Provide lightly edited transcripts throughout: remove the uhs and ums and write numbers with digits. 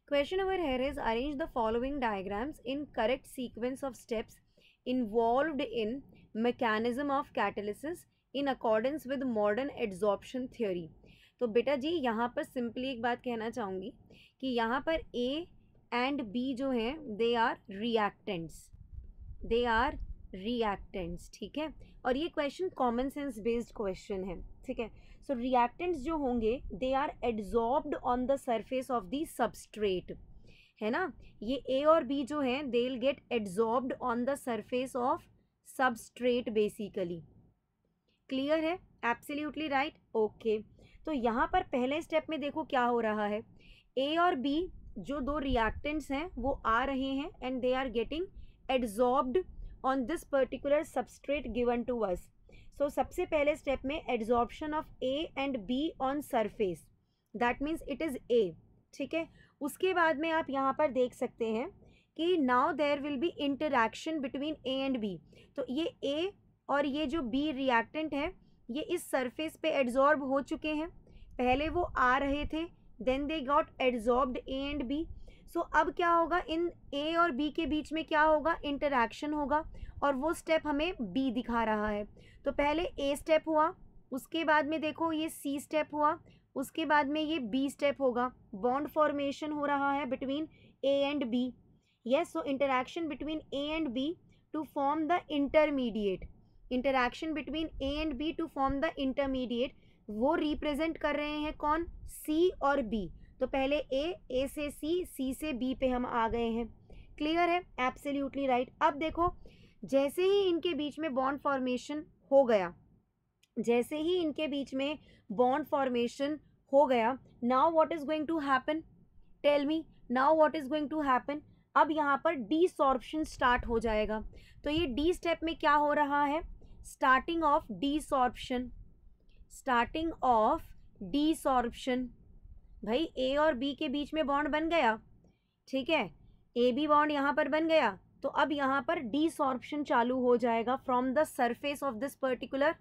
Question over here is arrange the following diagrams in correct sequence of steps involved in mechanism of catalysis in accordance with modern adsorption theory. तो बेटा जी यहाँ पर simply एक बात कहना चाहूँगी कि यहाँ पर A एंड B जो हैं दे आर रिएक्टेंट्स, ठीक है। और ये question common sense based question है, ठीक है। सो रिएक्टेंट्स जो होंगे they are adsorbed on the surface of the substrate, है ना। ये ए और बी जो हैं they will get adsorbed on the surface of substrate basically. Clear है? Absolutely right, okay. तो यहाँ पर पहले स्टेप में देखो क्या हो रहा है, ए और बी जो दो रिएक्टेंट्स हैं वो आ रहे हैं and they are getting adsorbed on this particular substrate given to us. So सबसे पहले स्टेप में adsorption of A and B on surface, that means it is A, ठीक है। उसके बाद में आप यहाँ पर देख सकते हैं कि now there will be interaction between A and B. तो ये ए और ये जो बी रिएक्टेंट है ये इस सरफेस पे एड्जॉर्ब हो चुके हैं, पहले वो आ रहे थे, then they got adsorbed A and B. So अब क्या होगा, इन ए और बी के बीच में क्या होगा, इंटरैक्शन होगा, और वो स्टेप हमें बी दिखा रहा है। तो पहले ए स्टेप हुआ, उसके बाद में देखो ये सी स्टेप हुआ, उसके बाद में ये बी स्टेप होगा, बॉन्ड फॉर्मेशन हो रहा है between A and B. Yes, so interaction between A and B to form the intermediate, interaction between A and B to form the intermediate, वो रिप्रेजेंट कर रहे हैं कौन, सी और बी। तो पहले ए से सी से बी पे हम आ गए हैं। क्लियर है? Absolutely right. अब देखो जैसे ही इनके बीच में बॉन्ड फॉर्मेशन हो गया, जैसे ही इनके बीच में बॉन्ड फॉर्मेशन हो गया, now what is going to happen, tell me now what is going to happen. अब यहाँ पर डीसॉर्प्शन स्टार्ट हो जाएगा। तो ये डी स्टेप में क्या हो रहा है, स्टार्टिंग ऑफ डीसॉर्प्शन, स्टार्टिंग ऑफ डीसॉर्प्शन। भाई ए और बी के बीच में बॉन्ड बन गया, ठीक है, ए बी बॉन्ड यहाँ पर बन गया, तो अब यहाँ पर डीसॉर्प्शन चालू हो जाएगा from the surface of this particular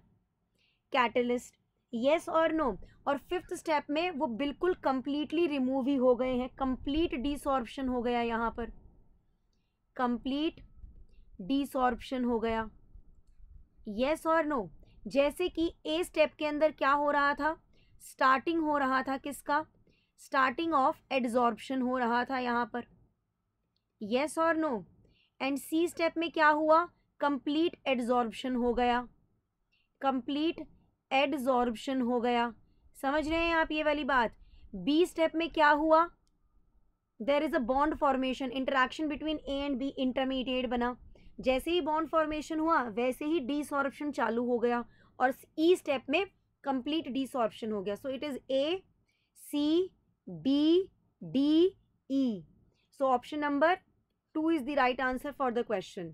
catalyst. Yes और नो? और फिफ्थ स्टेप में वो बिल्कुल कंप्लीटली रिमूव ही हो गए हैं, कंप्लीट डीसॉर्प्शन हो गया, यहाँ पर कंप्लीट डीसॉर्प्शन हो गया। येस और नो? जैसे कि ए स्टेप के अंदर क्या हो रहा था, स्टार्टिंग हो रहा था किसका, स्टार्टिंग ऑफ एड्जॉर्प्शन हो रहा था यहाँ पर। येस और नो? एंड सी स्टेप में क्या हुआ, कंप्लीट एड्जॉर्प्शन हो गया, कंप्लीट एड्जॉर्प्शन हो गया। समझ रहे हैं आप ये वाली बात? बी स्टेप में क्या हुआ, there is a bond formation, interaction between A and B, intermediate बना। जैसे ही बॉन्ड फॉर्मेशन हुआ वैसे ही डीसॉर्प्शन चालू हो गया, और ई स्टेप में कंप्लीट डीसॉर्प्शन हो गया। So it is A C B D E. So option number 2 is the right answer for the question.